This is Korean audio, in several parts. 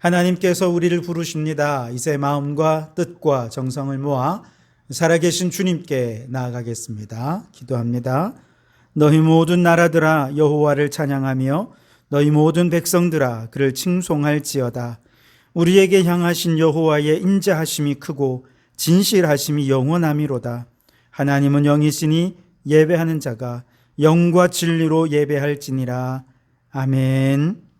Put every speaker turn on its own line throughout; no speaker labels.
하나님께서 우리를 부르십니다. 이제 마음과 뜻과 정성을 모아 살아계신 주님께 나아가겠습니다. 기도합니다. 너희 모든 나라들아 여호와를 찬양하며 너희 모든 백성들아 그를 칭송할지어다. 우리에게 향하신 여호와의 인자하심이 크고 진실하심이 영원함이로다. 하나님은 영이시니 예배하는 자가 영과 진리로 예배할지니라. 아멘.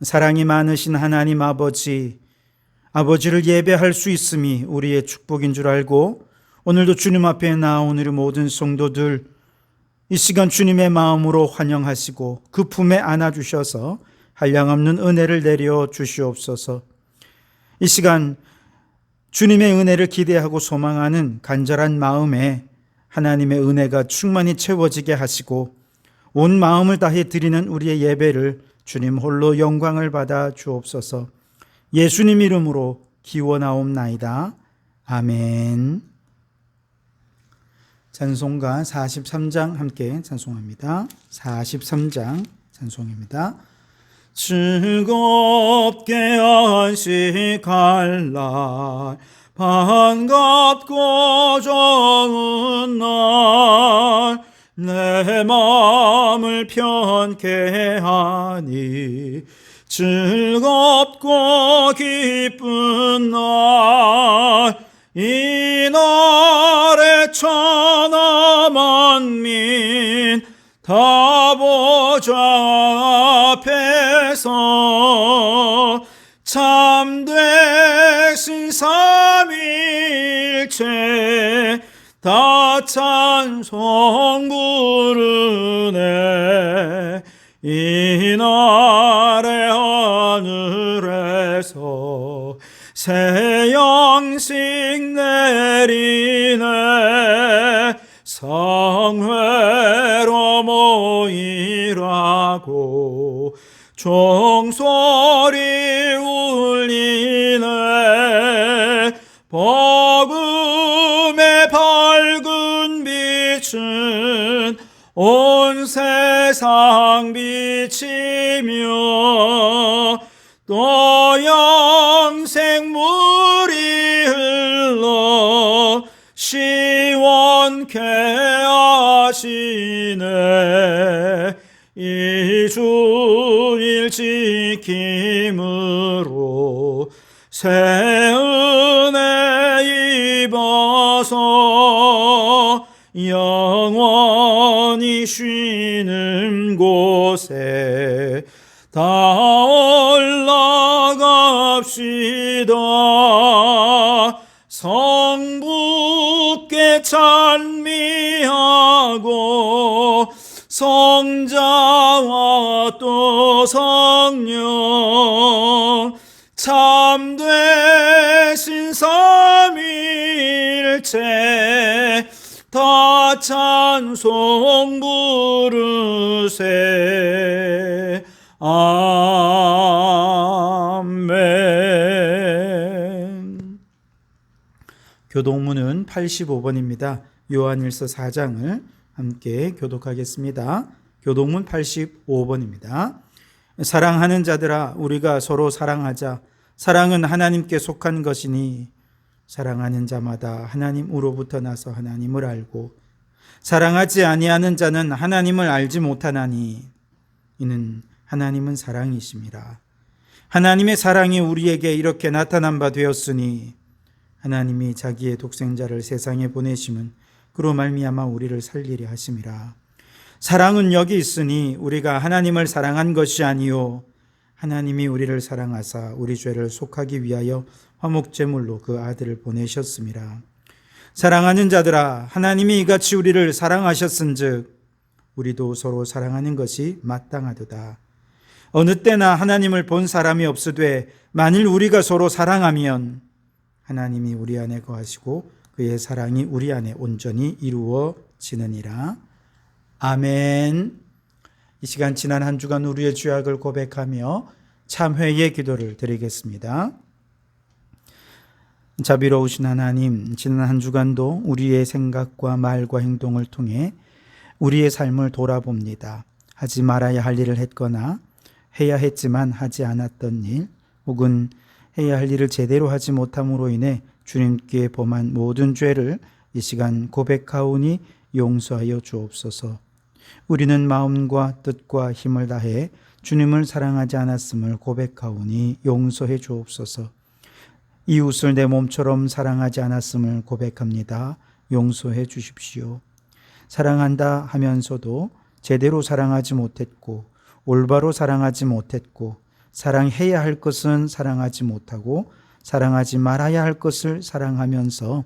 사랑이 많으신 하나님 아버지를 예배할 수 있음이 우리의 축복인 줄 알고 오늘도 주님 앞에 나온 우리 모든 성도들 이 시간 주님의 마음으로 환영하시고 그 품에 안아주셔서 한량없는 은혜를 내려 주시옵소서. 이 시간 주님의 은혜를 기대하고 소망하는 간절한 마음에 하나님의 은혜가 충만히 채워지게 하시고 온 마음을 다해 드리는 우리의 예배를 주님 홀로 영광을 받아 주옵소서. 예수님 이름으로 기원하옵나이다. 아멘. 찬송가 43장 함께 찬송합니다. 43장 찬송입니다. 즐겁게 안식할 날 반갑고 좋은 날 내 마음을 편케 하니 즐겁고 기쁜 날 이 날에 천하 만민 다 보좌 앞에서 참되신 삼위일체 다 찬송 부르네. 이 날의 하늘에서 새 양식 내리네. 성회로 모이라고 종소리 울리네. 복음의 밝은 빛은 온 세상 비치며 또 영생물이 흘러 시원케 하시네. 이 주일 지킴으로 새 은혜 입어서 영원히 쉬는 곳에 다 올라갑시다. 성부께 찬미하고 성자와 또 성령 참되신 삼위일체 다 찬송 부르세. 아멘. 교독문은 85번입니다. 요한일서 4장을 함께 교독하겠습니다. 교독문 85번입니다. 사랑하는 자들아 우리가 서로 사랑하자. 사랑은 하나님께 속한 것이니 사랑하는 자마다 하나님으로부터 나서 하나님을 알고 사랑하지 아니하는 자는 하나님을 알지 못하나니 이는 하나님은 사랑이심이라. 하나님의 사랑이 우리에게 이렇게 나타난 바 되었으니 하나님이 자기의 독생자를 세상에 보내심은 그로 말미암아 우리를 살리려 하심이라. 사랑은 여기 있으니 우리가 하나님을 사랑한 것이 아니요 하나님이 우리를 사랑하사 우리 죄를 속하기 위하여 화목제물로 그 아들을 보내셨음이라. 사랑하는 자들아 하나님이 이같이 우리를 사랑하셨은즉 우리도 서로 사랑하는 것이 마땅하도다. 어느 때나 하나님을 본 사람이 없으되 만일 우리가 서로 사랑하면 하나님이 우리 안에 거하시고 그의 사랑이 우리 안에 온전히 이루어지느니라. 아멘. 이 시간 지난 한 주간 우리의 죄악을 고백하며 참회의 기도를 드리겠습니다. 자비로우신 하나님, 지난 한 주간도 우리의 생각과 말과 행동을 통해 우리의 삶을 돌아봅니다. 하지 말아야 할 일을 했거나 해야 했지만 하지 않았던 일, 혹은 해야 할 일을 제대로 하지 못함으로 인해 주님께 범한 모든 죄를 이 시간 고백하오니 용서하여 주옵소서. 우리는 마음과 뜻과 힘을 다해 주님을 사랑하지 않았음을 고백하오니 용서해 주옵소서. 이웃을 내 몸처럼 사랑하지 않았음을 고백합니다. 용서해 주십시오. 사랑한다 하면서도 제대로 사랑하지 못했고, 올바로 사랑하지 못했고, 사랑해야 할 것은 사랑하지 못하고, 사랑하지 말아야 할 것을 사랑하면서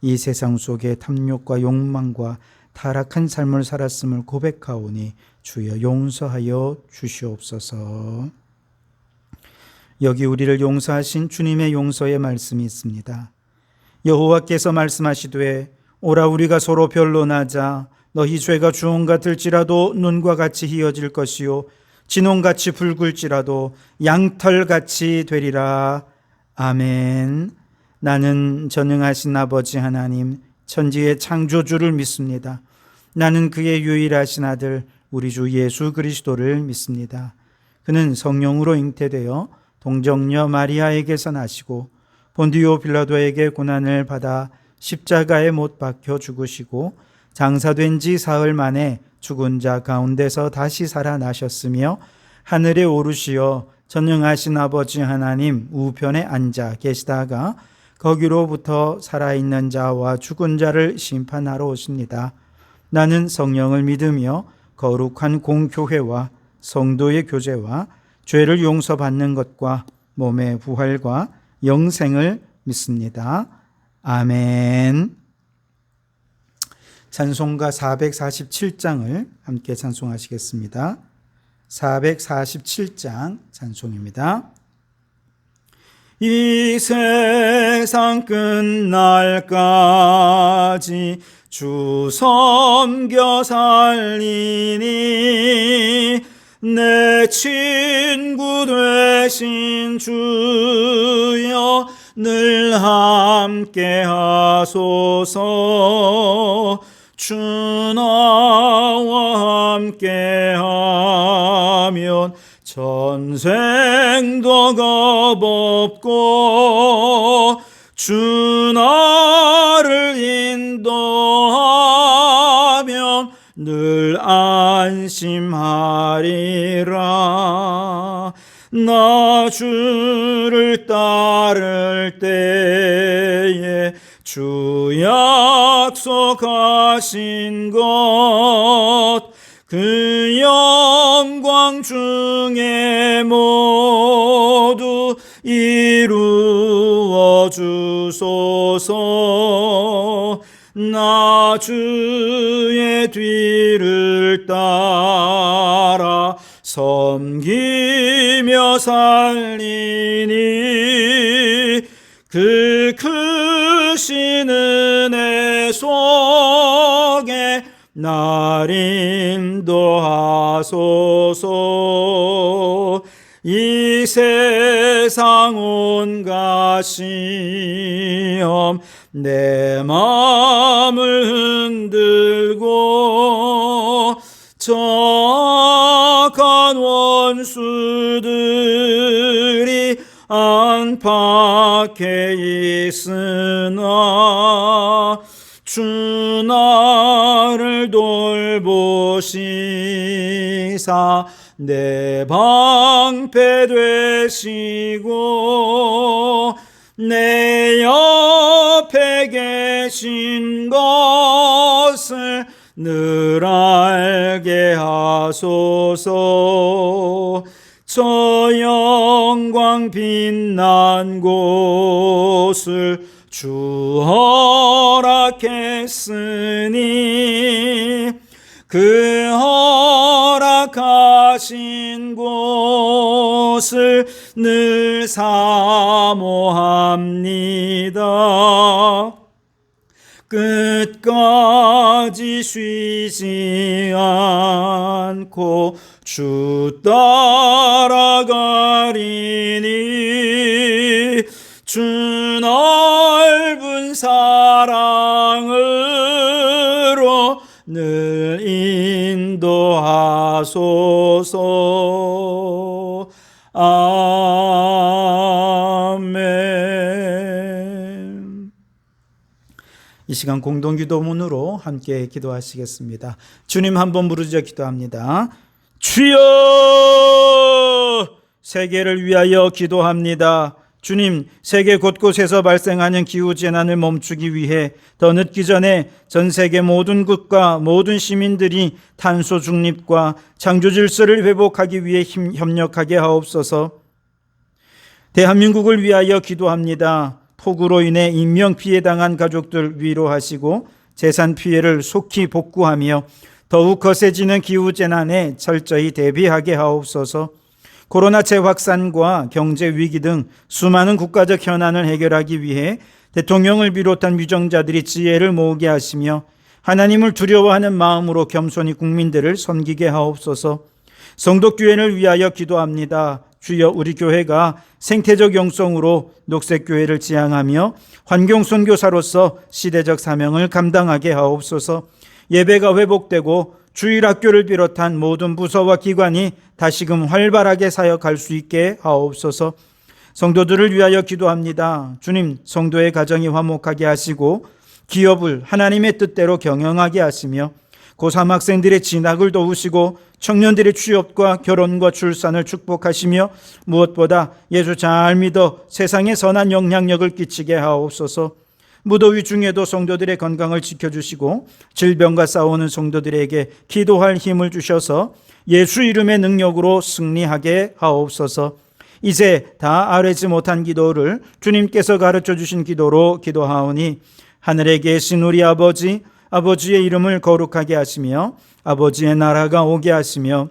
이 세상 속에 탐욕과 욕망과 타락한 삶을 살았음을 고백하오니 주여 용서하여 주시옵소서. 여기 우리를 용서하신 주님의 용서의 말씀이 있습니다. 여호와께서 말씀하시되 오라 우리가 서로 변론하자. 너희 죄가 주홍 같을지라도 눈과 같이 희어질 것이요 진홍같이 붉을지라도 양털같이 되리라. 아멘. 나는 전능하신 아버지 하나님 천지의 창조주를 믿습니다. 나는 그의 유일하신 아들 우리 주 예수 그리스도를 믿습니다. 그는 성령으로 잉태되어 동정녀 마리아에게서 나시고 본디오 빌라도에게 고난을 받아 십자가에 못 박혀 죽으시고 장사된 지 사흘 만에 죽은 자 가운데서 다시 살아나셨으며 하늘에 오르시어 전능하신 아버지 하나님 우편에 앉아 계시다가 거기로부터 살아있는 자와 죽은 자를 심판하러 오십니다. 나는 성령을 믿으며 거룩한 공교회와 성도의 교제와 죄를 용서받는 것과 몸의 부활과 영생을 믿습니다. 아멘. 찬송가 447장을 함께 찬송하시겠습니다. 447장 찬송입니다. 이 세상 끝날까지 주 섬겨 살리니 내 친구 되신 주여 늘 함께 하소서. 주 나와 함께 하면 전생도 겁없고 주 나를 인도하면 늘 안심하리라. 나 주를 따를 때에 주 약속하신 것 그 영광 중에 모두 이루어 주소서. 나 주의 뒤를 따라 섬기며 살리니 그 크신 은혜 속에 날 인도하소서. 이 세상 온갖 시험 내 마음을 흔들고 악한 원수들이 안팎에 있으나 주 나를 돌보시사 내 방패 되시고 내 옆에 계신 것을 늘 알게 하소서. 저 영광 빛난 곳을 주 허락했으니 그 허락하신 곳을 늘 사모합니다. 끝까지 쉬지 않고 주 따라가리니 주 넓은 사랑으로 늘 인도하소서. 아멘. 이 시간 공동기도문으로 함께 기도하시겠습니다. 주님 한번 부르짖어 기도합니다. 주여, 세계를 위하여 기도합니다. 주님, 세계 곳곳에서 발생하는 기후재난을 멈추기 위해 더 늦기 전에 전 세계 모든 국가, 모든 시민들이 탄소 중립과 창조 질서를 회복하기 위해 협력하게 하옵소서. 대한민국을 위하여 기도합니다. 폭우로 인해 인명피해 당한 가족들 위로하시고 재산 피해를 속히 복구하며 더욱 거세지는 기후재난에 철저히 대비하게 하옵소서. 코로나 재확산과 경제 위기 등 수많은 국가적 현안을 해결하기 위해 대통령을 비롯한 위정자들이 지혜를 모으게 하시며 하나님을 두려워하는 마음으로 겸손히 국민들을 섬기게 하옵소서. 성도교회를 위하여 기도합니다. 주여, 우리 교회가 생태적 영성으로 녹색교회를 지향하며 환경선교사로서 시대적 사명을 감당하게 하옵소서. 예배가 회복되고 주일학교를 비롯한 모든 부서와 기관이 다시금 활발하게 사역할 수 있게 하옵소서. 성도들을 위하여 기도합니다. 주님, 성도의 가정이 화목하게 하시고 기업을 하나님의 뜻대로 경영하게 하시며 고3 학생들의 진학을 도우시고 청년들의 취업과 결혼과 출산을 축복하시며 무엇보다 예수 잘 믿어 세상에 선한 영향력을 끼치게 하옵소서. 무더위 중에도 성도들의 건강을 지켜주시고 질병과 싸우는 성도들에게 기도할 힘을 주셔서 예수 이름의 능력으로 승리하게 하옵소서. 이제 다 아뢰지 못한 기도를 주님께서 가르쳐 주신 기도로 기도하오니 하늘에 계신 우리 아버지, 아버지의 이름을 거룩하게 하시며 아버지의 나라가 오게 하시며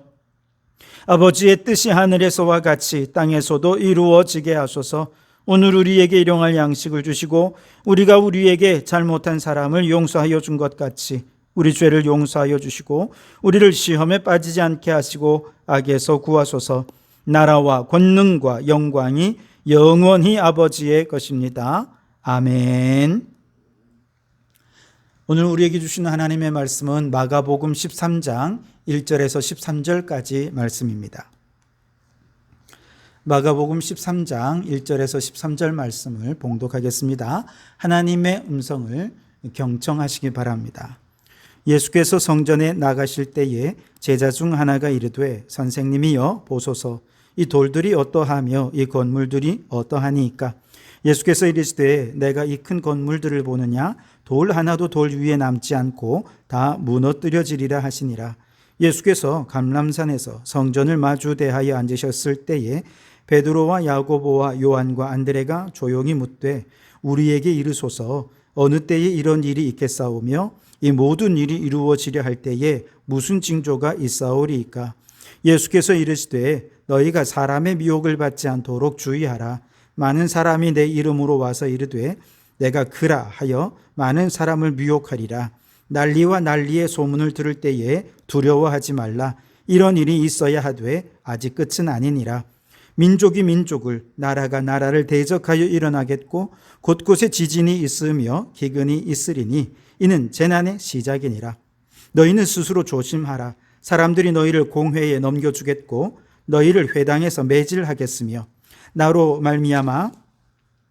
아버지의 뜻이 하늘에서와 같이 땅에서도 이루어지게 하소서. 오늘 우리에게 일용할 양식을 주시고 우리가 우리에게 잘못한 사람을 용서하여 준 것 같이 우리 죄를 용서하여 주시고 우리를 시험에 빠지지 않게 하시고 악에서 구하소서. 나라와 권능과 영광이 영원히 아버지의 것입니다. 아멘. 오늘 우리에게 주시는 하나님의 말씀은 마가복음 13장 1절에서 13절까지 말씀입니다. 마가복음 13장 1절에서 13절 말씀을 봉독하겠습니다. 하나님의 음성을 경청하시기 바랍니다. 예수께서 성전에 나가실 때에 제자 중 하나가 이르되 선생님이여 보소서, 이 돌들이 어떠하며 이 건물들이 어떠하니이까? 예수께서 이르시되 내가 이 큰 건물들을 보느냐? 돌 하나도 돌 위에 남지 않고 다 무너뜨려지리라 하시니라. 예수께서 감람산에서 성전을 마주 대하여 앉으셨을 때에 베드로와 야고보와 요한과 안드레가 조용히 묻되 우리에게 이르소서, 어느 때에 이런 일이 있겠사오며 이 모든 일이 이루어지려 할 때에 무슨 징조가 있사오리이까? 예수께서 이르시되 너희가 사람의 미혹을 받지 않도록 주의하라. 많은 사람이 내 이름으로 와서 이르되 내가 그라 하여 많은 사람을 미혹하리라. 난리와 난리의 소문을 들을 때에 두려워하지 말라. 이런 일이 있어야 하되 아직 끝은 아니니라. 민족이 민족을, 나라가 나라를 대적하여 일어나겠고 곳곳에 지진이 있으며 기근이 있으리니 이는 재난의 시작이니라. 너희는 스스로 조심하라. 사람들이 너희를 공회에 넘겨주겠고 너희를 회당에서 매질하겠으며 나로 말미암아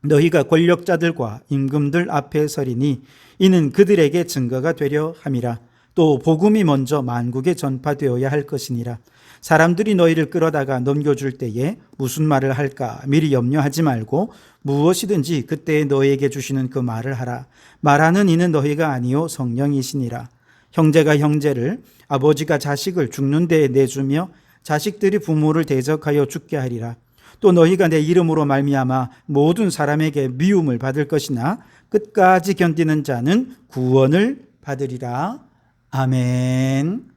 너희가 권력자들과 임금들 앞에 서리니 이는 그들에게 증거가 되려 함이라. 또 복음이 먼저 만국에 전파되어야 할 것이니라. 사람들이 너희를 끌어다가 넘겨줄 때에 무슨 말을 할까 미리 염려하지 말고 무엇이든지 그때에 너희에게 주시는 그 말을 하라. 말하는 이는 너희가 아니요 성령이시니라. 형제가 형제를, 아버지가 자식을 죽는 데에 내주며 자식들이 부모를 대적하여 죽게 하리라. 또 너희가 내 이름으로 말미암아 모든 사람에게 미움을 받을 것이나 끝까지 견디는 자는 구원을 받으리라. 아멘.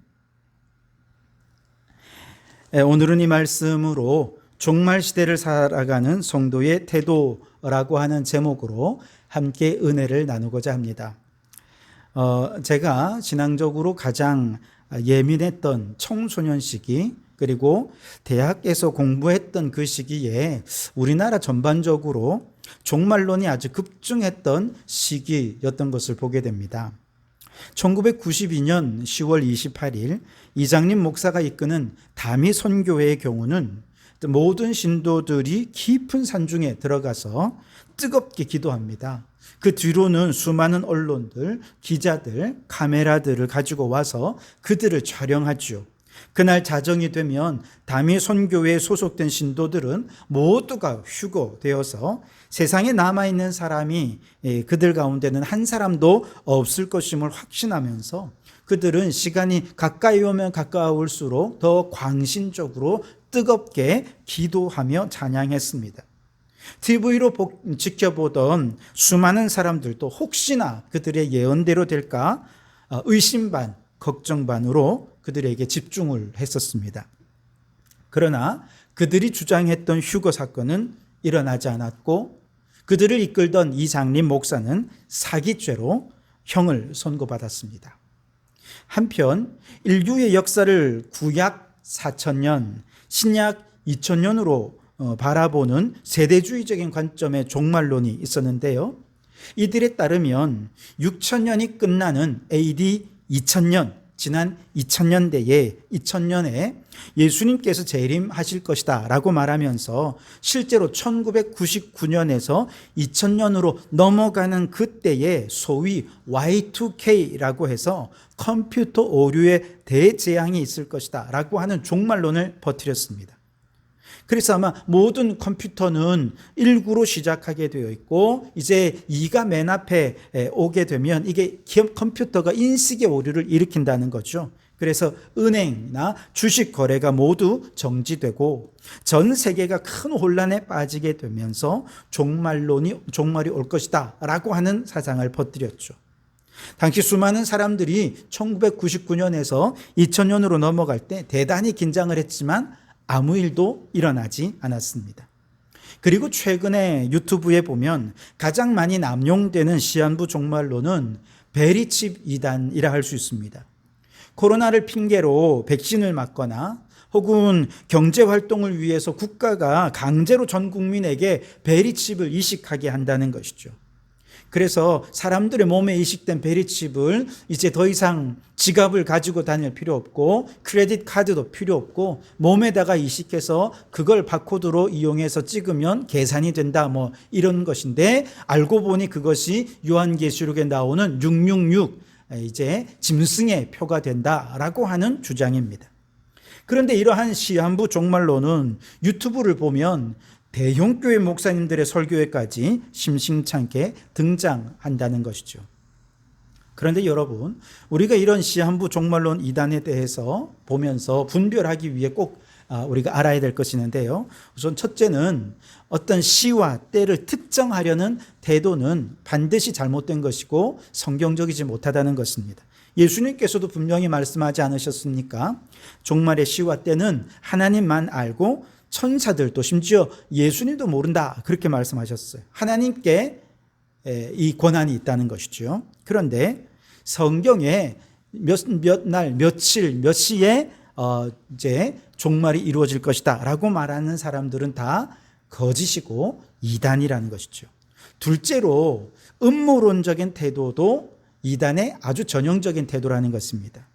오늘은 이 말씀으로 종말 시대를 살아가는 성도의 태도라고 하는 제목으로 함께 은혜를 나누고자 합니다. 제가 신앙적으로 가장 예민했던 청소년 시기, 그리고 대학에서 공부했던 그 시기에 우리나라 전반적으로 종말론이 아주 급증했던 시기였던 것을 보게 됩니다. 1992년 10월 28일 이장림 목사가 이끄는 다미 선교회의 경우는 모든 신도들이 깊은 산중에 들어가서 뜨겁게 기도합니다. 그 뒤로는 수많은 언론들, 기자들, 카메라들을 가지고 와서 그들을 촬영하죠. 그날 자정이 되면 담이 선교회에 소속된 신도들은 모두가 휴거되어서 세상에 남아있는 사람이 그들 가운데는 한 사람도 없을 것임을 확신하면서 그들은 시간이 가까이 오면 가까울수록 더 광신적으로 뜨겁게 기도하며 찬양했습니다. TV로 지켜보던 수많은 사람들도 혹시나 그들의 예언대로 될까 의심 반, 걱정 반으로 그들에게 집중을 했었습니다. 그러나 그들이 주장했던 휴거 사건은 일어나지 않았고 그들을 이끌던 이장림 목사는 사기죄로 형을 선고받았습니다. 한편 인류의 역사를 구약 4000년, 신약 2000년으로 바라보는 세대주의적인 관점의 종말론이 있었는데요. 이들에 따르면 6000년이 끝나는 AD 2000년, 지난 2000년에 예수님께서 재림하실 것이다 라고 말하면서 실제로 1999년에서 2000년으로 넘어가는 그때에 소위 Y2K라고 해서 컴퓨터 오류의 대재앙이 있을 것이다 라고 하는 종말론을 퍼뜨렸습니다. 그래서 아마 모든 컴퓨터는 19로 시작하게 되어 있고 이제 2가 맨 앞에 오게 되면 이게 컴퓨터가 인식의 오류를 일으킨다는 거죠. 그래서 은행이나 주식 거래가 모두 정지되고 전 세계가 큰 혼란에 빠지게 되면서 종말이 올 것이다 라고 하는 사상을 퍼뜨렸죠. 당시 수많은 사람들이 1999년에서 2000년으로 넘어갈 때 대단히 긴장을 했지만 아무 일도 일어나지 않았습니다. 그리고 최근에 유튜브에 보면 가장 많이 남용되는 시한부 종말론은 베리칩 이단이라 할 수 있습니다. 코로나를 핑계로 백신을 맞거나 혹은 경제활동을 위해서 국가가 강제로 전 국민에게 베리칩을 이식하게 한다는 것이죠. 그래서 사람들의 몸에 이식된 베리칩을 이제 더 이상 지갑을 가지고 다닐 필요 없고 크레딧 카드도 필요 없고 몸에다가 이식해서 그걸 바코드로 이용해서 찍으면 계산이 된다 이런 것인데 알고 보니 그것이 요한계시록에 나오는 666 이제 짐승의 표가 된다라고 하는 주장입니다. 그런데 이러한 시한부 종말론은 유튜브를 보면 대형교회 목사님들의 설교에까지 심심찮게 등장한다는 것이죠. 그런데 여러분, 우리가 이런 시한부 종말론 이단에 대해서 보면서 분별하기 위해 꼭 우리가 알아야 될 것이 있는데요. 우선 첫째는 어떤 시와 때를 특정하려는 태도는 반드시 잘못된 것이고 성경적이지 못하다는 것입니다. 예수님께서도 분명히 말씀하지 않으셨습니까? 종말의 시와 때는 하나님만 알고 천사들도 심지어 예수님도 모른다 그렇게 말씀하셨어요. 하나님께 이 권한이 있다는 것이죠. 그런데 성경에 몇 날, 며칠, 몇 시에 이제 종말이 이루어질 것이다 라고 말하는 사람들은 다 거짓이고 이단이라는 것이죠. 둘째로 음모론적인 태도도 이단의 아주 전형적인 태도라는 것입니다.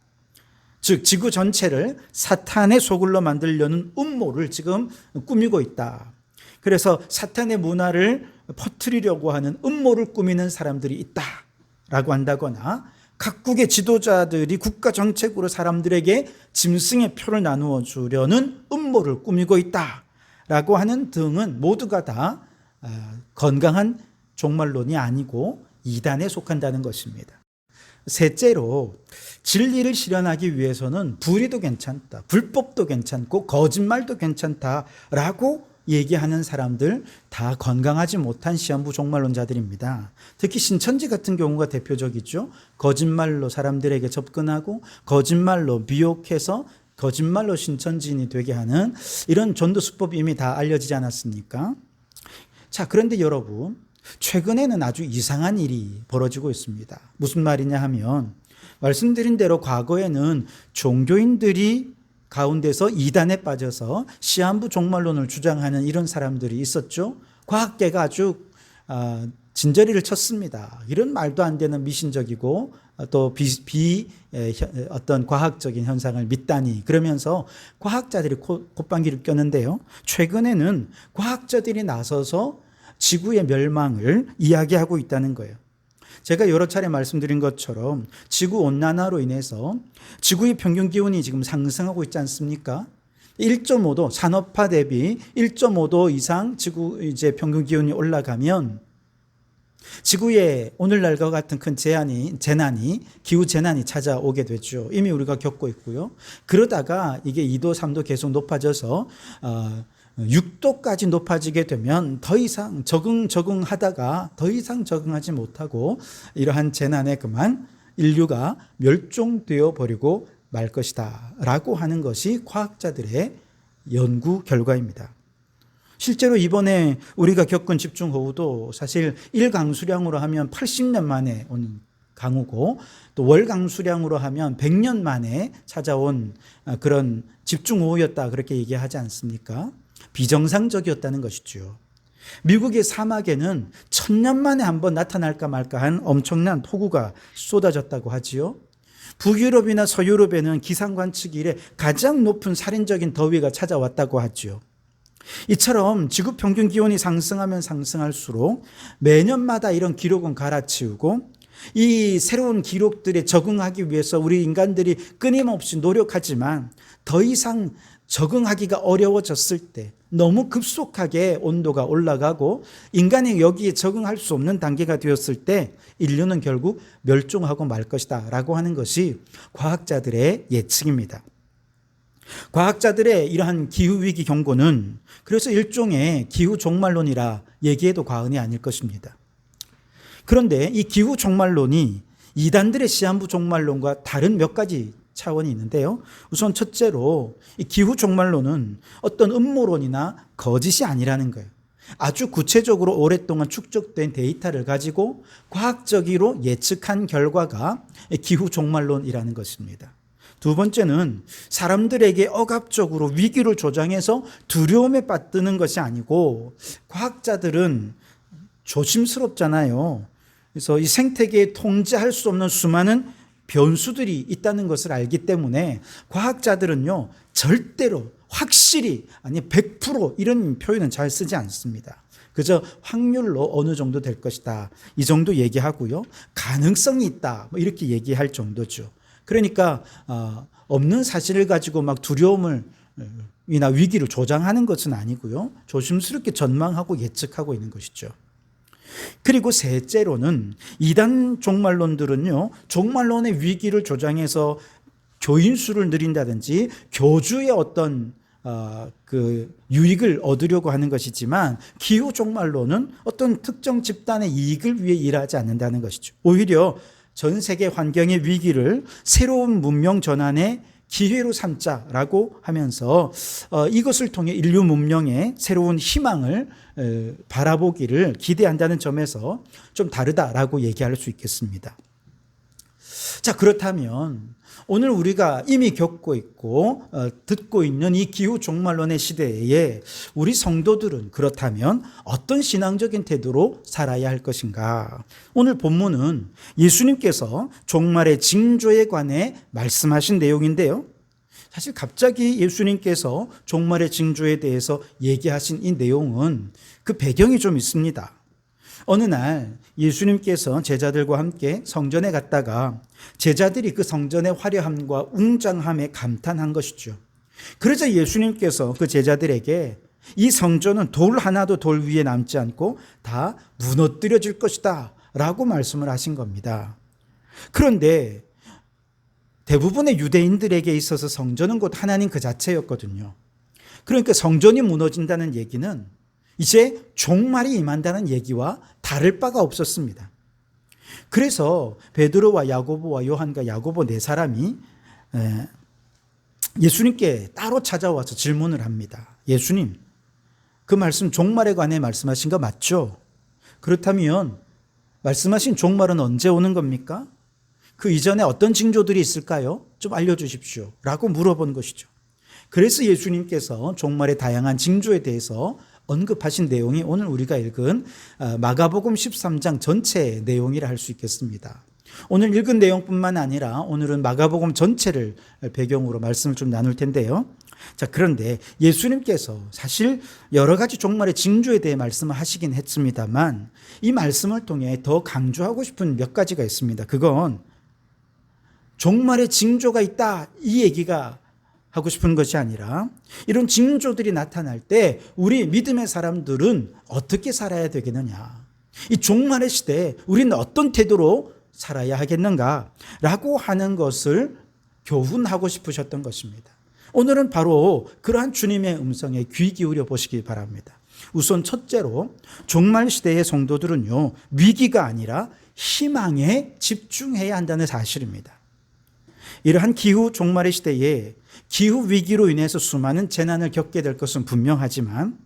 즉 지구 전체를 사탄의 소굴로 만들려는 음모를 지금 꾸미고 있다. 그래서 사탄의 문화를 퍼뜨리려고 하는 음모를 꾸미는 사람들이 있다라고 한다거나 각국의 지도자들이 국가 정책으로 사람들에게 짐승의 표를 나누어 주려는 음모를 꾸미고 있다라고 하는 등은 모두가 다 건강한 종말론이 아니고 이단에 속한다는 것입니다. 셋째로 진리를 실현하기 위해서는 불의도 괜찮다, 불법도 괜찮고 거짓말도 괜찮다라고 얘기하는 사람들 다 건강하지 못한 시한부 종말론자들입니다. 특히 신천지 같은 경우가 대표적이죠. 거짓말로 사람들에게 접근하고 거짓말로 미혹해서 거짓말로 신천지인이 되게 하는 이런 전도 수법이 이미 다 알려지지 않았습니까? 자, 그런데 여러분, 최근에는 아주 이상한 일이 벌어지고 있습니다. 무슨 말이냐 하면 말씀드린 대로 과거에는 종교인들이 가운데서 이단에 빠져서 시한부 종말론을 주장하는 이런 사람들이 있었죠. 과학계가 아주 진저리를 쳤습니다. 이런 말도 안 되는 미신적이고 또 어떤 과학적인 현상을 믿다니, 그러면서 과학자들이 콧방귀를 뀌었는데요. 최근에는 과학자들이 나서서 지구의 멸망을 이야기하고 있다는 거예요. 제가 여러 차례 말씀드린 것처럼 지구온난화로 인해서 지구의 평균 기온이 지금 상승하고 있지 않습니까? 1.5도, 산업화 대비 1.5도 이상 지구 평균 기온이 올라가면 지구에 오늘날과 같은 큰 재난이, 기후 재난이 찾아오게 되죠. 이미 우리가 겪고 있고요. 그러다가 이게 2도, 3도 계속 높아져서 6도까지 높아지게 되면 더 이상 적응하다가 더 이상 적응하지 못하고 이러한 재난에 그만 인류가 멸종되어 버리고 말 것이다 라고 하는 것이 과학자들의 연구 결과입니다. 실제로 이번에 우리가 겪은 집중호우도 사실 1강수량으로 하면 80년 만에 온 강우고, 또 월강수량으로 하면 100년 만에 찾아온 그런 집중호우였다, 그렇게 얘기하지 않습니까? 비정상적이었다는 것이죠. 미국의 사막에는 1000년 만에 한번 나타날까 말까한 엄청난 폭우가 쏟아졌다고 하지요. 북유럽이나 서유럽에는 기상 관측 이래 가장 높은 살인적인 더위가 찾아왔다고 하지요. 이처럼 지구 평균 기온이 상승하면 상승할수록 매년마다 이런 기록은 갈아치우고, 이 새로운 기록들에 적응하기 위해서 우리 인간들이 끊임없이 노력하지만 더 이상 적응하기가 어려워졌을 때, 너무 급속하게 온도가 올라가고 인간이 여기에 적응할 수 없는 단계가 되었을 때 인류는 결국 멸종하고 말 것이다 라고 하는 것이 과학자들의 예측입니다. 과학자들의 이러한 기후위기 경고는 그래서 일종의 기후 종말론이라 얘기해도 과언이 아닐 것입니다. 그런데 이 기후 종말론이 이단들의 시한부 종말론과 다른 몇 가지 차원이 있는데요. 우선 첫째로 이 기후 종말론은 어떤 음모론이나 거짓이 아니라는 거예요. 아주 구체적으로 오랫동안 축적된 데이터를 가지고 과학적으로 예측한 결과가 기후 종말론이라는 것입니다. 두 번째는 사람들에게 억압적으로 위기를 조장해서 두려움에 빠뜨는 것이 아니고, 과학자들은 조심스럽잖아요. 그래서 이 생태계에 통제할 수 없는 수많은 변수들이 있다는 것을 알기 때문에 과학자들은요, 절대로 확실히, 아니 100% 이런 표현은 잘 쓰지 않습니다. 그저 확률로 어느 정도 될 것이다, 이 정도 얘기하고요. 가능성이 있다, 뭐 이렇게 얘기할 정도죠. 그러니까 없는 사실을 가지고 막 두려움을 이나 위기를 조장하는 것은 아니고요. 조심스럽게 전망하고 예측하고 있는 것이죠. 그리고 셋째로는 이단 종말론들은요, 종말론의 위기를 조장해서 교인수를 늘린다든지 교주의 어떤 그 유익을 얻으려고 하는 것이지만, 기후 종말론은 어떤 특정 집단의 이익을 위해 일하지 않는다는 것이죠. 오히려 전 세계 환경의 위기를 새로운 문명 전환의 기회로 삼자라고 하면서 이것을 통해 인류 문명의 새로운 희망을 바라보기를 기대한다는 점에서 좀 다르다라고 얘기할 수 있겠습니다. 자, 그렇다면 오늘 우리가 이미 겪고 있고 듣고 있는 이 기후 종말론의 시대에 우리 성도들은 그렇다면 어떤 신앙적인 태도로 살아야 할 것인가? 오늘 본문은 예수님께서 종말의 징조에 관해 말씀하신 내용인데요. 사실 갑자기 예수님께서 종말의 징조에 대해서 얘기하신 이 내용은 그 배경이 좀 있습니다. 어느 날 예수님께서 제자들과 함께 성전에 갔다가 제자들이 그 성전의 화려함과 웅장함에 감탄한 것이죠. 그러자 예수님께서 그 제자들에게 이 성전은 돌 하나도 돌 위에 남지 않고 다 무너뜨려질 것이다 라고 말씀을 하신 겁니다. 그런데 대부분의 유대인들에게 있어서 성전은 곧 하나님 그 자체였거든요. 그러니까 성전이 무너진다는 얘기는 이제 종말이 임한다는 얘기와 다를 바가 없었습니다. 그래서 베드로와 야고보와 요한과 야고보 네 사람이 예수님께 따로 찾아와서 질문을 합니다. 예수님, 그 말씀 종말에 관해 말씀하신 거 맞죠? 그렇다면 말씀하신 종말은 언제 오는 겁니까? 그 이전에 어떤 징조들이 있을까요? 좀 알려주십시오 라고 물어본 것이죠. 그래서 예수님께서 종말의 다양한 징조에 대해서 언급하신 내용이 오늘 우리가 읽은 마가복음 13장 전체의 내용이라 할 수 있겠습니다. 오늘 읽은 내용뿐만 아니라 오늘은 마가복음 전체를 배경으로 말씀을 좀 나눌 텐데요. 자, 그런데 예수님께서 사실 여러 가지 종말의 징조에 대해 말씀을 하시긴 했습니다만 이 말씀을 통해 더 강조하고 싶은 몇 가지가 있습니다. 그건 종말의 징조가 있다, 이 얘기가 하고 싶은 것이 아니라 이런 징조들이 나타날 때 우리 믿음의 사람들은 어떻게 살아야 되겠느냐, 이 종말의 시대에 우리는 어떤 태도로 살아야 하겠는가라고 하는 것을 교훈하고 싶으셨던 것입니다. 오늘은 바로 그러한 주님의 음성에 귀 기울여 보시기 바랍니다. 우선 첫째로 종말 시대의 성도들은요, 위기가 아니라 희망에 집중해야 한다는 사실입니다. 이러한 기후 종말의 시대에 기후 위기로 인해서 수많은 재난을 겪게 될 것은 분명하지만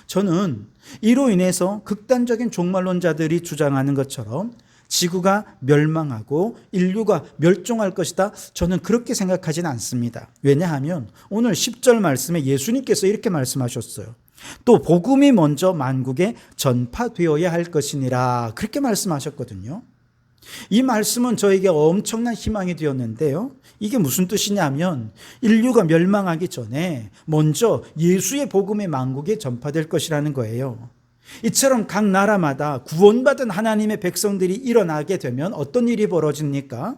저는 이로 인해서 극단적인 종말론자들이 주장하는 것처럼 지구가 멸망하고 인류가 멸종할 것이다, 저는 그렇게 생각하지는 않습니다. 왜냐하면 오늘 10절 말씀에 예수님께서 이렇게 말씀하셨어요. 또 복음이 먼저 만국에 전파되어야 할 것이니라, 그렇게 말씀하셨거든요. 이 말씀은 저에게 엄청난 희망이 되었는데요. 이게 무슨 뜻이냐면 인류가 멸망하기 전에 먼저 예수의 복음이 만국에 전파될 것이라는 거예요. 이처럼 각 나라마다 구원받은 하나님의 백성들이 일어나게 되면 어떤 일이 벌어집니까?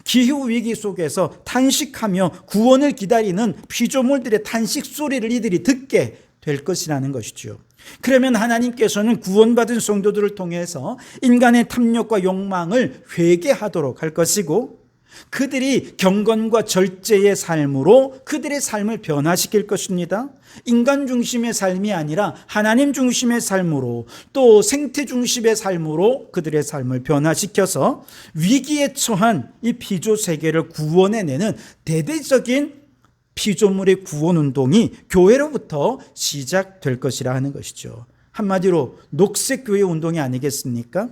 기후위기 속에서 탄식하며 구원을 기다리는 피조물들의 탄식 소리를 이들이 듣게 될 것이라는 것이죠. 그러면 하나님께서는 구원받은 성도들을 통해서 인간의 탐욕과 욕망을 회개하도록 할 것이고 그들이 경건과 절제의 삶으로 그들의 삶을 변화시킬 것입니다. 인간 중심의 삶이 아니라 하나님 중심의 삶으로, 또 생태 중심의 삶으로 그들의 삶을 변화시켜서 위기에 처한 이 피조 세계를 구원해내는 대대적인 피조물의 구원 운동이 교회로부터 시작될 것이라 하는 것이죠. 한마디로 녹색 교회 운동이 아니겠습니까?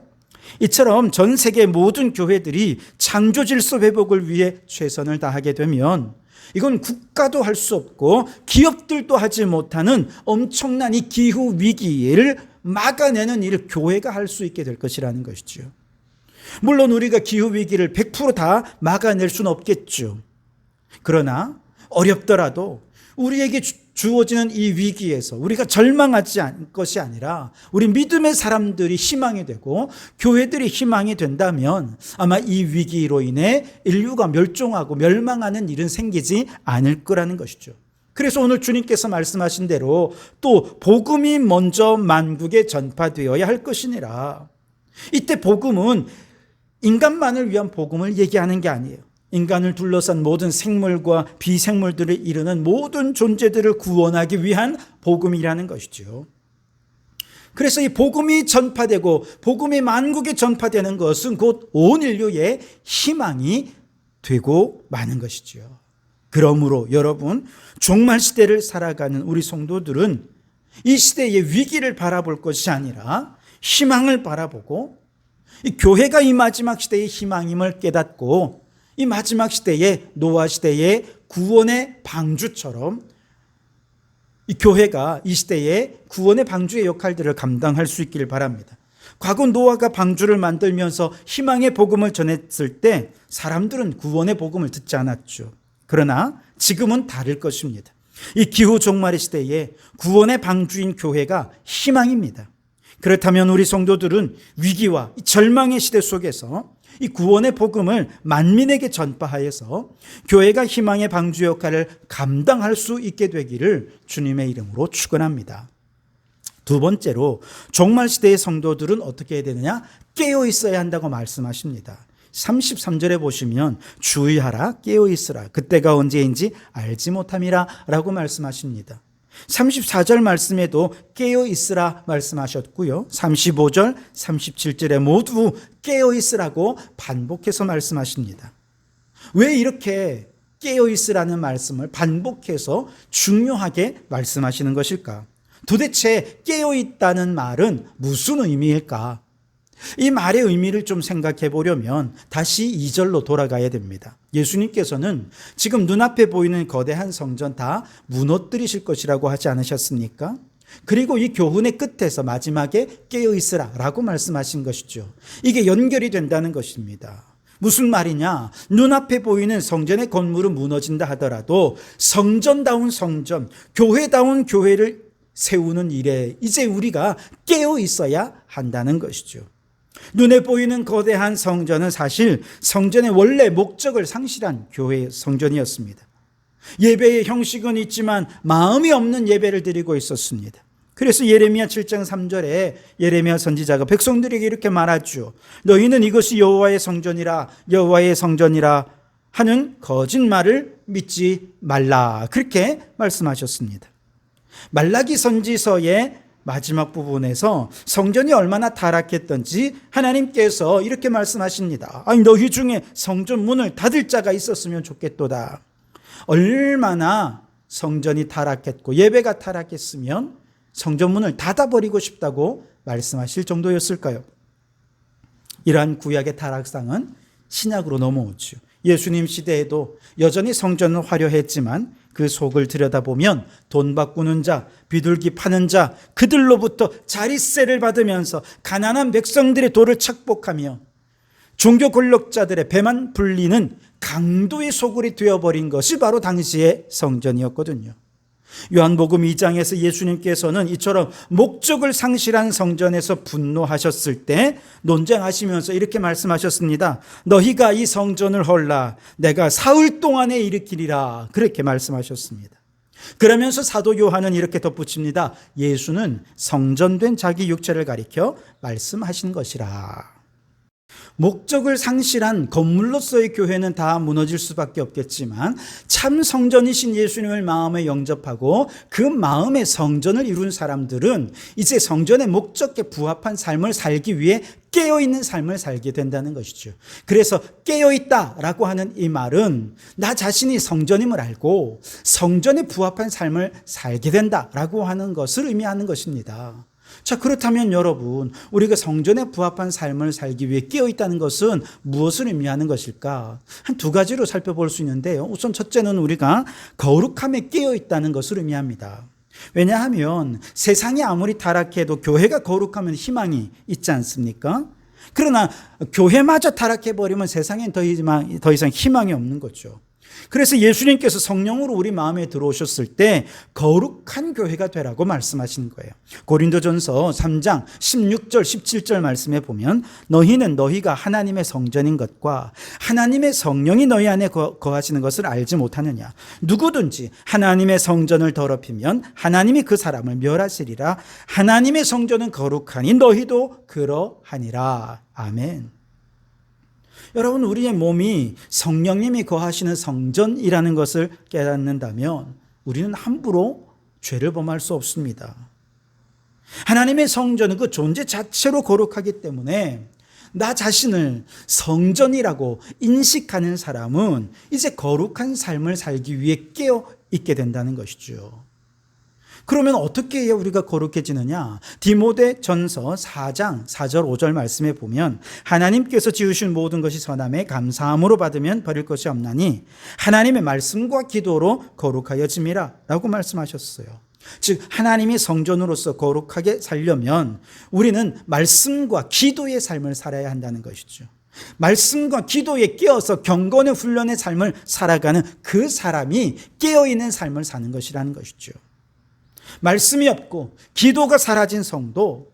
이처럼 전 세계 모든 교회들이 창조 질서 회복을 위해 최선을 다하게 되면 이건 국가도 할 수 없고 기업들도 하지 못하는 엄청난 이 기후 위기를 막아내는 일을 교회가 할 수 있게 될 것이라는 것이죠. 물론 우리가 기후 위기를 100% 다 막아낼 수는 없겠죠. 그러나 어렵더라도 우리에게 주어지는 이 위기에서 우리가 절망하지 않을 것이 아니라 우리 믿음의 사람들이 희망이 되고 교회들이 희망이 된다면 아마 이 위기로 인해 인류가 멸종하고 멸망하는 일은 생기지 않을 거라는 것이죠. 그래서 오늘 주님께서 말씀하신 대로 또 복음이 먼저 만국에 전파되어야 할 것이니라. 이때 복음은 인간만을 위한 복음을 얘기하는 게 아니에요. 인간을 둘러싼 모든 생물과 비생물들을 이루는 모든 존재들을 구원하기 위한 복음이라는 것이죠. 그래서 이 복음이 전파되고 복음이 만국에 전파되는 것은 곧 온 인류의 희망이 되고 마는 것이죠. 그러므로 여러분, 종말 시대를 살아가는 우리 성도들은 이 시대의 위기를 바라볼 것이 아니라 희망을 바라보고 이 교회가 이 마지막 시대의 희망임을 깨닫고 이 마지막 시대의 노아 시대의 구원의 방주처럼 이 교회가 이 시대의 구원의 방주의 역할들을 감당할 수 있기를 바랍니다. 과거 노아가 방주를 만들면서 희망의 복음을 전했을 때 사람들은 구원의 복음을 듣지 않았죠. 그러나 지금은 다를 것입니다. 이 기후 종말의 시대에 구원의 방주인 교회가 희망입니다. 그렇다면 우리 성도들은 위기와 절망의 시대 속에서 이 구원의 복음을 만민에게 전파하여서 교회가 희망의 방주 역할을 감당할 수 있게 되기를 주님의 이름으로 축원합니다. 두 번째로 종말 시대의 성도들은 어떻게 해야 되느냐? 깨어 있어야 한다고 말씀하십니다. 33절에 보시면 주의하라, 깨어 있으라, 그때가 언제인지 알지 못함이라 라고 말씀하십니다. 34절 말씀에도 깨어 있으라 말씀하셨고요. 35절, 37절에 모두 깨어 있으라고 반복해서 말씀하십니다. 왜 이렇게 깨어 있으라는 말씀을 반복해서 중요하게 말씀하시는 것일까? 도대체 깨어 있다는 말은 무슨 의미일까? 이 말의 의미를 좀 생각해 보려면 다시 2절로 돌아가야 됩니다. 예수님께서는 지금 눈앞에 보이는 거대한 성전 다 무너뜨리실 것이라고 하지 않으셨습니까? 그리고 이 교훈의 끝에서 마지막에 깨어 있으라 라고 말씀하신 것이죠. 이게 연결이 된다는 것입니다. 무슨 말이냐? 눈앞에 보이는 성전의 건물은 무너진다 하더라도 성전다운 성전, 교회다운 교회를 세우는 일에 이제 우리가 깨어 있어야 한다는 것이죠. 눈에 보이는 거대한 성전은 사실 성전의 원래 목적을 상실한 교회 성전이었습니다. 예배의 형식은 있지만 마음이 없는 예배를 드리고 있었습니다. 그래서 예레미야 7장 3절에 예레미야 선지자가 백성들에게 이렇게 말하죠. 너희는 이것이 여호와의 성전이라 여호와의 성전이라 하는 거짓말을 믿지 말라. 그렇게 말씀하셨습니다. 말라기 선지서의 마지막 부분에서 성전이 얼마나 타락했던지 하나님께서 이렇게 말씀하십니다. 아니 너희 중에 성전 문을 닫을 자가 있었으면 좋겠도다. 얼마나 성전이 타락했고 예배가 타락했으면 성전 문을 닫아버리고 싶다고 말씀하실 정도였을까요? 이러한 구약의 타락상은 신약으로 넘어오죠. 예수님 시대에도 여전히 성전은 화려했지만 그 속을 들여다보면 돈 바꾸는 자, 비둘기 파는 자, 그들로부터 자릿세를 받으면서 가난한 백성들의 도를 착복하며 종교 권력자들의 배만 불리는 강도의 소굴이 되어버린 것이 바로 당시의 성전이었거든요. 요한복음 2장에서 예수님께서는 이처럼 목적을 상실한 성전에서 분노하셨을 때 논쟁하시면서 이렇게 말씀하셨습니다. 너희가 이 성전을 헐라 내가 사흘 동안에 일으키리라. 그렇게 말씀하셨습니다. 그러면서 사도 요한은 이렇게 덧붙입니다. 예수는 성전된 자기 육체를 가리켜 말씀하신 것이라. 목적을 상실한 건물로서의 교회는 다 무너질 수밖에 없겠지만 참 성전이신 예수님을 마음에 영접하고 그 마음의 성전을 이룬 사람들은 이제 성전의 목적에 부합한 삶을 살기 위해 깨어있는 삶을 살게 된다는 것이죠. 그래서 깨어있다라고 하는 이 말은 나 자신이 성전임을 알고 성전에 부합한 삶을 살게 된다라고 하는 것을 의미하는 것입니다. 자, 그렇다면 여러분, 우리가 성전에 부합한 삶을 살기 위해 깨어있다는 것은 무엇을 의미하는 것일까? 한 두 가지로 살펴볼 수 있는데요. 우선 첫째는 우리가 거룩함에 깨어있다는 것을 의미합니다. 왜냐하면 세상이 아무리 타락해도 교회가 거룩하면 희망이 있지 않습니까? 그러나 교회마저 타락해버리면 세상엔 더 이상 희망이 없는 거죠. 그래서 예수님께서 성령으로 우리 마음에 들어오셨을 때 거룩한 교회가 되라고 말씀하신 거예요. 고린도전서 3장 16절 17절 말씀에 보면 너희는 너희가 하나님의 성전인 것과 하나님의 성령이 너희 안에 거하시는 것을 알지 못하느냐. 누구든지 하나님의 성전을 더럽히면 하나님이 그 사람을 멸하시리라. 하나님의 성전은 거룩하니 너희도 그러하니라. 아멘. 여러분, 우리의 몸이 성령님이 거하시는 성전이라는 것을 깨닫는다면 우리는 함부로 죄를 범할 수 없습니다. 하나님의 성전은 그 존재 자체로 거룩하기 때문에 나 자신을 성전이라고 인식하는 사람은 이제 거룩한 삶을 살기 위해 깨어 있게 된다는 것이죠. 그러면 어떻게 해야 우리가 거룩해지느냐? 디모데전서 4장 4절 5절 말씀에 보면 하나님께서 지으신 모든 것이 선함에 감사함으로 받으면 버릴 것이 없나니 하나님의 말씀과 기도로 거룩하여짐이라 라고 말씀하셨어요. 즉 하나님이 성전으로서 거룩하게 살려면 우리는 말씀과 기도의 삶을 살아야 한다는 것이죠. 말씀과 기도에 깨어서 경건의 훈련의 삶을 살아가는 그 사람이 깨어있는 삶을 사는 것이라는 것이죠. 말씀이 없고 기도가 사라진 성도,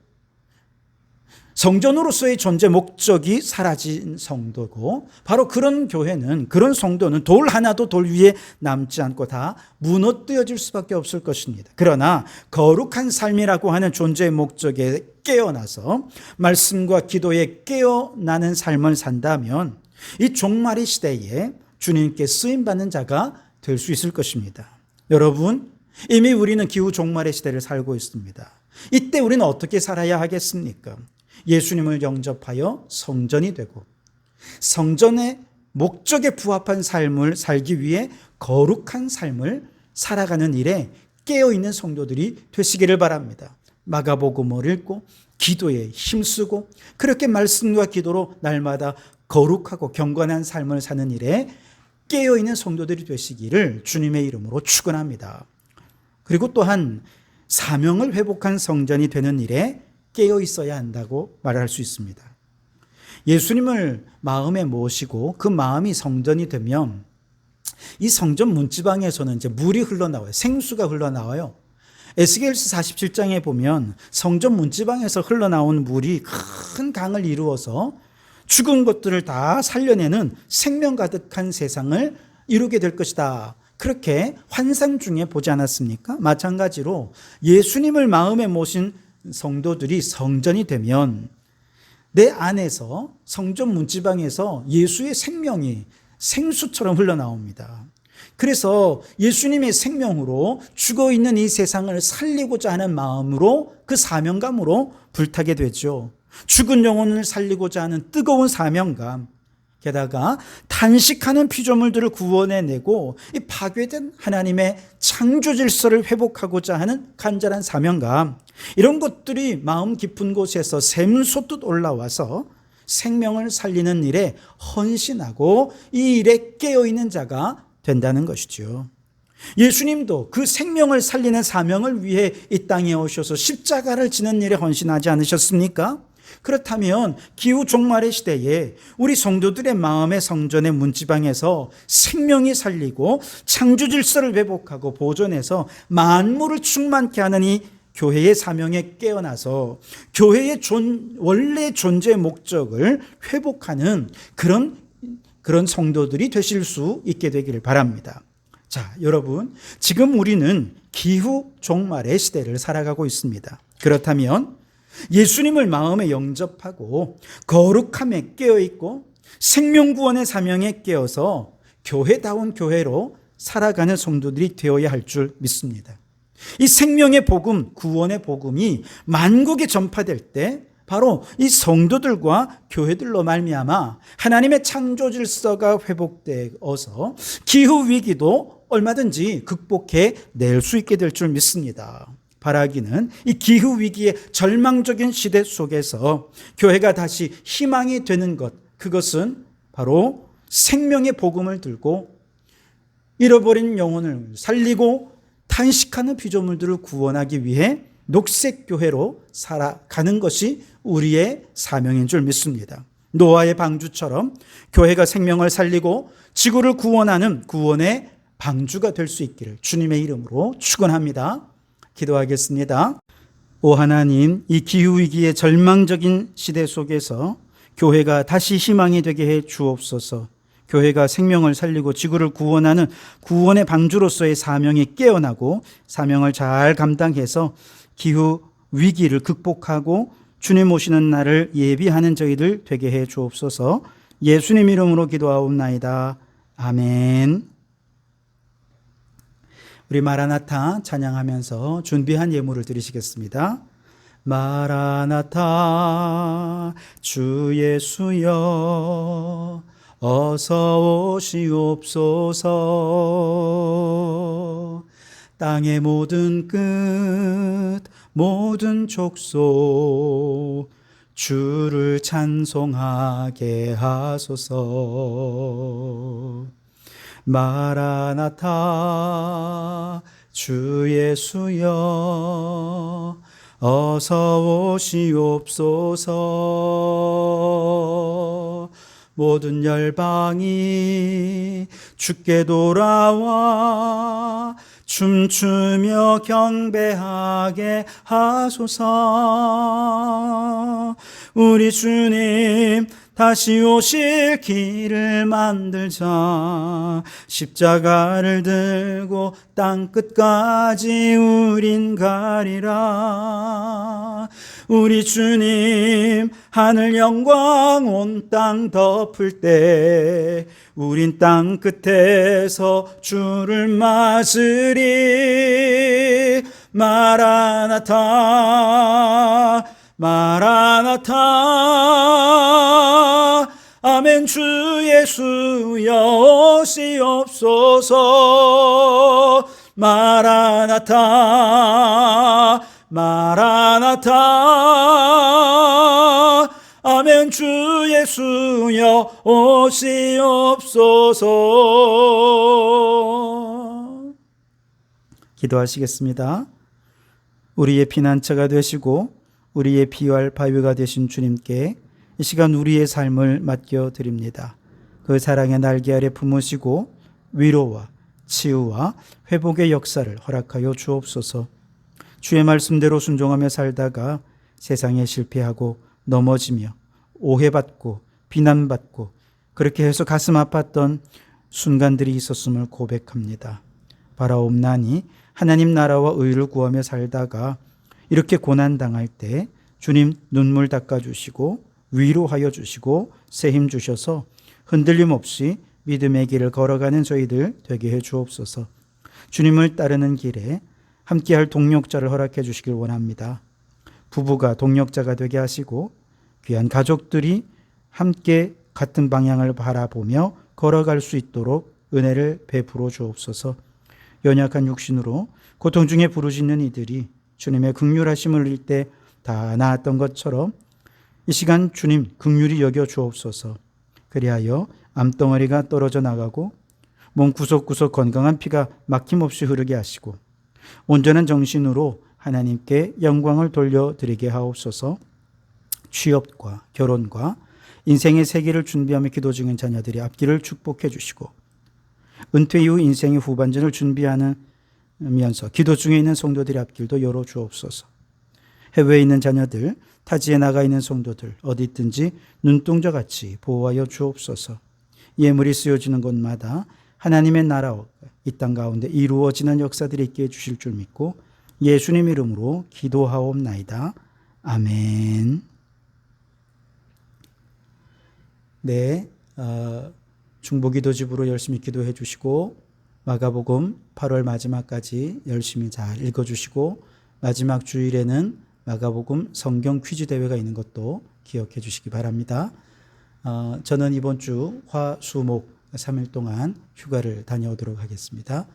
성전으로서의 존재 목적이 사라진 성도고 바로 그런 교회는, 그런 성도는 돌 하나도 돌 위에 남지 않고 다 무너뜨려질 수밖에 없을 것입니다. 그러나 거룩한 삶이라고 하는 존재의 목적에 깨어나서 말씀과 기도에 깨어나는 삶을 산다면 이 종말의 시대에 주님께 쓰임받는 자가 될 수 있을 것입니다. 여러분, 이미 우리는 기후 종말의 시대를 살고 있습니다. 이때 우리는 어떻게 살아야 하겠습니까? 예수님을 영접하여 성전이 되고 성전의 목적에 부합한 삶을 살기 위해 거룩한 삶을 살아가는 일에 깨어있는 성도들이 되시기를 바랍니다. 마가복음을 읽고 기도에 힘쓰고 그렇게 말씀과 기도로 날마다 거룩하고 경건한 삶을 사는 일에 깨어있는 성도들이 되시기를 주님의 이름으로 축원합니다. 그리고 또한 사명을 회복한 성전이 되는 일에 깨어 있어야 한다고 말할 수 있습니다. 예수님을 마음에 모시고 그 마음이 성전이 되면 이 성전 문지방에서는 이제 물이 흘러나와요. 생수가 흘러나와요. 에스겔서 47장에 보면 성전 문지방에서 흘러나온 물이 큰 강을 이루어서 죽은 것들을 다 살려내는 생명 가득한 세상을 이루게 될 것이다. 그렇게 환상 중에 보지 않았습니까? 마찬가지로 예수님을 마음에 모신 성도들이 성전이 되면 내 안에서 성전 문지방에서 예수의 생명이 생수처럼 흘러나옵니다. 그래서 예수님의 생명으로 죽어있는 이 세상을 살리고자 하는 마음으로 그 사명감으로 불타게 되죠. 죽은 영혼을 살리고자 하는 뜨거운 사명감, 게다가 탄식하는 피조물들을 구원해내고 이 파괴된 하나님의 창조 질서를 회복하고자 하는 간절한 사명감, 이런 것들이 마음 깊은 곳에서 샘솟듯 올라와서 생명을 살리는 일에 헌신하고 이 일에 깨어있는 자가 된다는 것이죠. 예수님도 그 생명을 살리는 사명을 위해 이 땅에 오셔서 십자가를 지는 일에 헌신하지 않으셨습니까? 그렇다면 기후 종말의 시대에 우리 성도들의 마음의 성전의 문지방에서 생명이 살리고 창조 질서를 회복하고 보존해서 만물을 충만케 하는 이 교회의 사명에 깨어나서 교회의 원래 존재의 목적을 회복하는 그런 성도들이 되실 수 있게 되기를 바랍니다. 자, 여러분, 지금 우리는 기후 종말의 시대를 살아가고 있습니다. 그렇다면 예수님을 마음에 영접하고 거룩함에 깨어있고 생명구원의 사명에 깨어서 교회다운 교회로 살아가는 성도들이 되어야 할 줄 믿습니다. 이 생명의 복음, 구원의 복음이 만국에 전파될 때 바로 이 성도들과 교회들로 말미암아 하나님의 창조 질서가 회복되어서 기후 위기도 얼마든지 극복해 낼 수 있게 될 줄 믿습니다. 바라기는 이 기후 위기의 절망적인 시대 속에서 교회가 다시 희망이 되는 것, 그것은 바로 생명의 복음을 들고 잃어버린 영혼을 살리고 탄식하는 피조물들을 구원하기 위해 녹색교회로 살아가는 것이 우리의 사명인 줄 믿습니다. 노아의 방주처럼 교회가 생명을 살리고 지구를 구원하는 구원의 방주가 될 수 있기를 주님의 이름으로 축원합니다. 기도하겠습니다. 오 하나님, 이 기후위기의 절망적인 시대 속에서 교회가 다시 희망이 되게 해 주옵소서. 교회가 생명을 살리고 지구를 구원하는 구원의 방주로서의 사명에 깨어나고 사명을 잘 감당해서 기후 위기를 극복하고 주님 오시는 날을 예비하는 저희들 되게 해 주옵소서. 예수님 이름으로 기도하옵나이다. 아멘. 우리 마라나타 찬양하면서 준비한 예물을 드리시겠습니다. 마라나타 주 예수여 어서 오시옵소서. 땅의 모든 끝 모든 족속 주를 찬송하게 하소서. 마라나타 주 예수여 어서 오시옵소서. 모든 열방이 주께 돌아와 춤추며 경배하게 하소서. 우리 주님 다시 오실 길을 만들자. 십자가를 들고 땅끝까지 우린 가리라. 우리 주님 하늘 영광 온 땅 덮을 때 우린 땅끝에서 주를 맞으리. 마라나타 마라나타 아멘. 주 예수여 오시옵소서. 마라나타 마라나타 아멘. 주 예수여 오시옵소서. 기도하시겠습니다. 우리의 피난처가 되시고 우리의 피할 바위가 되신 주님께 이 시간 우리의 삶을 맡겨드립니다. 그 사랑의 날개 아래 품으시고 위로와 치유와 회복의 역사를 허락하여 주옵소서. 주의 말씀대로 순종하며 살다가 세상에 실패하고 넘어지며 오해받고 비난받고 그렇게 해서 가슴 아팠던 순간들이 있었음을 고백합니다. 바라옵나니 하나님 나라와 의를 구하며 살다가 이렇게 고난당할 때 주님 눈물 닦아주시고 위로하여 주시고 새 힘 주셔서 흔들림 없이 믿음의 길을 걸어가는 저희들 되게 해 주옵소서. 주님을 따르는 길에 함께할 동력자를 허락해 주시길 원합니다. 부부가 동력자가 되게 하시고 귀한 가족들이 함께 같은 방향을 바라보며 걸어갈 수 있도록 은혜를 베풀어 주옵소서. 연약한 육신으로 고통 중에 부르짖는 이들이 주님의 긍휼하심을 흘릴 때 다 나았던 것처럼 이 시간 주님 긍휼히 여겨 주옵소서. 그리하여 암덩어리가 떨어져 나가고 몸 구석구석 건강한 피가 막힘없이 흐르게 하시고 온전한 정신으로 하나님께 영광을 돌려드리게 하옵소서. 취업과 결혼과 인생의 세계를 준비하며 기도 중인 자녀들의 앞길을 축복해 주시고 은퇴 이후 인생의 후반전을 준비하면서 기도 중에 있는 성도들의 앞길도 열어 주옵소서. 해외에 있는 자녀들, 타지에 나가 있는 성도들 어디 있든지 눈동자같이 보호하여 주옵소서. 예물이 쓰여지는 곳마다 하나님의 나라와 이 땅 가운데 이루어지는 역사들이 있게 해주실 줄 믿고 예수님 이름으로 기도하옵나이다. 아멘. 네, 중보기도집으로 열심히 기도해 주시고 마가복음 8월 마지막까지 열심히 잘 읽어주시고 마지막 주일에는 마가복음 성경 퀴즈 대회가 있는 것도 기억해 주시기 바랍니다. 저는 이번 주 화, 수, 목 3일 동안 휴가를 다녀오도록 하겠습니다.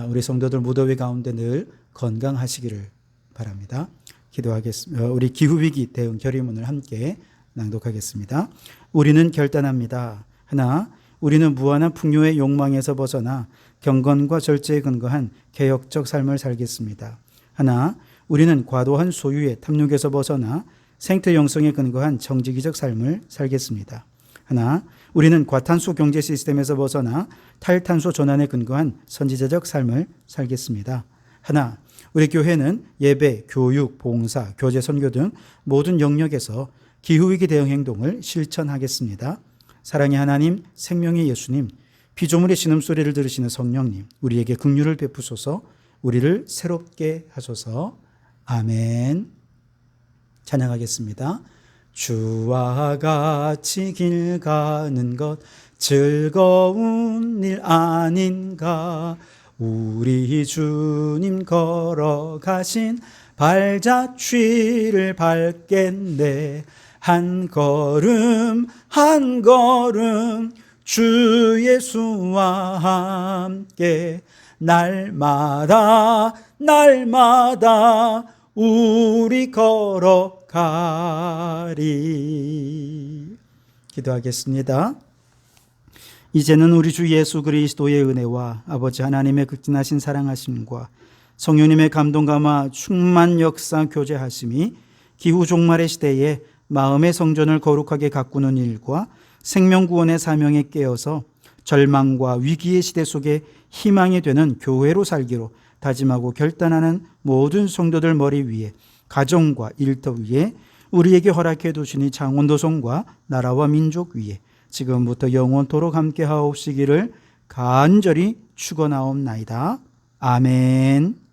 우리 성도들 무더위 가운데 늘 건강하시기를 바랍니다. 기도하겠습니다. 우리 기후위기 대응 결의문을 함께 낭독하겠습니다. 우리는 결단합니다. 하나, 우리는 무한한 풍요의 욕망에서 벗어나 경건과 절제에 근거한 개혁적 삶을 살겠습니다. 하나, 우리는 과도한 소유의 탐욕에서 벗어나 생태 영성에 근거한 정직이적 삶을 살겠습니다. 하나, 우리는 과탄소 경제 시스템에서 벗어나 탈탄소 전환에 근거한 선지자적 삶을 살겠습니다. 하나, 우리 교회는 예배, 교육, 봉사, 교제, 선교 등 모든 영역에서 기후위기 대응 행동을 실천하겠습니다. 사랑의 하나님, 생명의 예수님, 피조물의 신음소리를 들으시는 성령님, 우리에게 긍휼을 베푸소서. 우리를 새롭게 하소서. 아멘. 찬양하겠습니다. 주와 같이 길 가는 것 즐거운 일 아닌가. 우리 주님 걸어가신 발자취를 밟겠네. 한 걸음 한 걸음 주 예수와 함께 날마다 날마다 우리 걸어가리. 기도하겠습니다. 이제는 우리 주 예수 그리스도의 은혜와 아버지 하나님의 극진하신 사랑하심과 성령님의 감동 감화 충만 역사 교제하심이 기후 종말의 시대에 마음의 성전을 거룩하게 가꾸는 일과 생명구원의 사명에 깨어서 절망과 위기의 시대 속에 희망이 되는 교회로 살기로 다짐하고 결단하는 모든 성도들 머리 위에 가정과 일터 위에 우리에게 허락해 두시니 창원도성과 나라와 민족 위에 지금부터 영원토록 함께 하옵시기를 간절히 축원하옵나이다. 아멘.